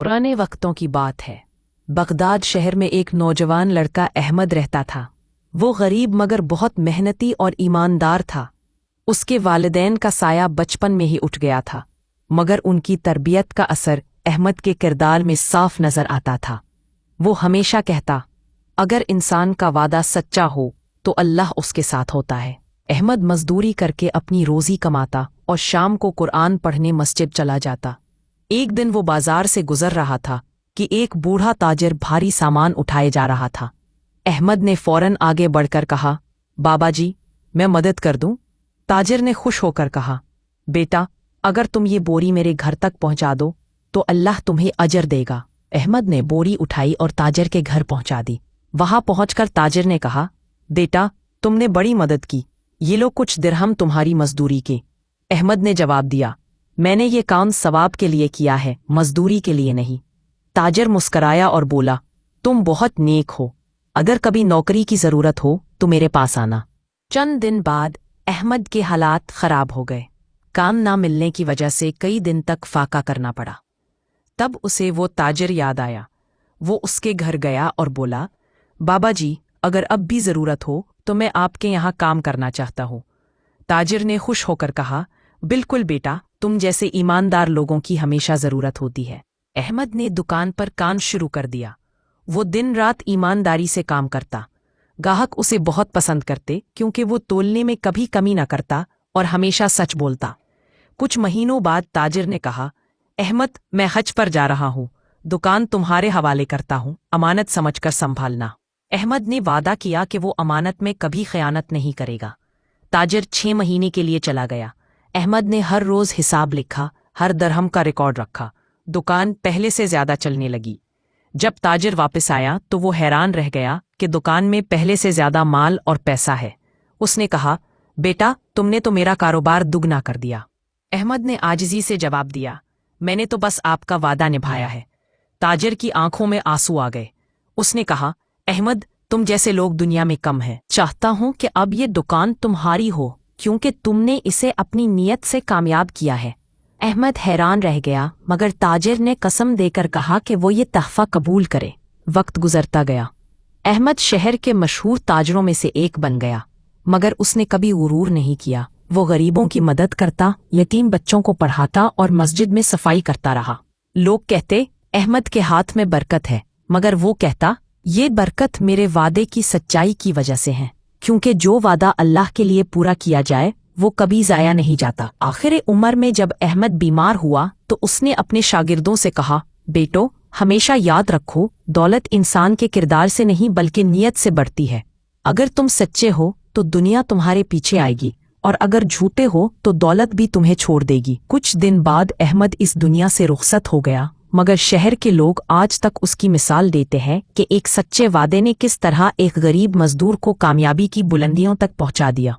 पुराने वक्तों की बात है। बगदाद शहर में एक नौजवान लड़का अहमद रहता था। वो गरीब मगर बहुत मेहनती और ईमानदार था। उसके वालिदैन का साया बचपन में ही उठ गया था, मगर उनकी तरबियत का असर अहमद के किरदार में साफ नजर आता था। वो हमेशा कहता, अगर इंसान का वादा सच्चा हो तो अल्लाह उसके साथ होता है। अहमद मजदूरी करके अपनी रोजी कमाता और शाम को कुरान पढ़ने मस्जिद चला जाता। एक दिन वो बाजार से गुजर रहा था कि एक बूढ़ा ताजिर भारी सामान उठाए जा रहा था। अहमद ने फौरन आगे बढ़कर कहा, बाबा जी, मैं मदद कर दूं? ताजिर ने खुश होकर कहा, बेटा, अगर तुम ये बोरी मेरे घर तक पहुंचा दो तो अल्लाह तुम्हें अजर देगा। अहमद ने बोरी उठाई और ताजिर के घर पहुंचा दी। वहां पहुंचकर ताजिर ने कहा, बेटा, तुमने बड़ी मदद की, ये लो कुछ दिरहम तुम्हारी मजदूरी के। अहमद ने जवाब दिया, मैंने ये काम सवाब के लिए किया है, मजदूरी के लिए नहीं। ताजिर मुस्कराया और बोला, तुम बहुत नेक हो, अगर कभी नौकरी की जरूरत हो तो मेरे पास आना। चंद दिन बाद अहमद के हालात खराब हो गए। काम ना मिलने की वजह से कई दिन तक फाका करना पड़ा। तब उसे वो ताजिर याद आया। वो उसके घर गया और बोला, बाबा जी, अगर अब भी जरूरत हो तो मैं आपके यहाँ काम करना चाहता हूँ। ताजिर ने खुश होकर कहा, बिल्कुल बेटा, तुम जैसे ईमानदार लोगों की हमेशा जरूरत होती है। अहमद ने दुकान पर काम शुरू कर दिया। वो दिन रात ईमानदारी से काम करता। गाहक उसे बहुत पसंद करते क्योंकि वो तोलने में कभी कमी न करता और हमेशा सच बोलता। कुछ महीनों बाद ताजिर ने कहा, अहमद, मैं हज पर जा रहा हूँ, दुकान तुम्हारे हवाले करता हूँ, अमानत समझकर संभालना। अहमद ने वादा किया कि वो अमानत में कभी खयानत नहीं करेगा। ताजिर 6 महीने के लिए चला गया। अहमद ने हर रोज हिसाब लिखा, हर दरहम का रिकॉर्ड रखा। दुकान पहले से ज्यादा चलने लगी। जब ताजिर वापस आया तो वो हैरान रह गया कि दुकान में पहले से ज्यादा माल और पैसा है। उसने कहा, बेटा, तुमने तो मेरा कारोबार दुगना कर दिया। अहमद ने आजिजी से जवाब दिया, मैंने तो बस आपका वादा निभाया है। ताजिर की आंखों में आंसू आ गए। उसने कहा, अहमद, तुम जैसे लोग दुनिया में कम हैं। चाहता हूं कि अब ये दुकान तुम्हारी हो क्योंकि तुमने इसे अपनी नीयत से कामयाब किया है। अहमद हैरान रह गया, मगर ताजिर ने कसम देकर कहा कि वो ये तहफा कबूल करे। वक्त गुजरता गया। अहमद शहर के मशहूर ताजरों में से एक बन गया, मगर उसने कभी गुरूर नहीं किया। वो गरीबों की मदद करता, यतीम बच्चों को पढ़ाता और मस्जिद में सफाई करता रहा। लोग कहते, अहमद के हाथ में बरकत है, मगर वो कहता, ये बरकत मेरे वादे की सच्चाई की वजह से है, क्योंकि जो वादा अल्लाह के लिए पूरा किया जाए वो कभी जाया नहीं जाता। आखिर उम्र में जब अहमद बीमार हुआ तो उसने अपने शागिर्दों से कहा, बेटो, हमेशा याद रखो, दौलत इंसान के किरदार से नहीं बल्कि नियत से बढ़ती है। अगर तुम सच्चे हो तो दुनिया तुम्हारे पीछे आएगी, और अगर झूठे हो तो दौलत भी तुम्हें छोड़ देगी। कुछ दिन बाद अहमद इस दुनिया से रुखसत हो गया, मगर शहर के लोग आज तक उसकी मिसाल देते हैं कि एक सच्चे वादे ने किस तरह एक गरीब मजदूर को कामयाबी की बुलंदियों तक पहुंचा दिया।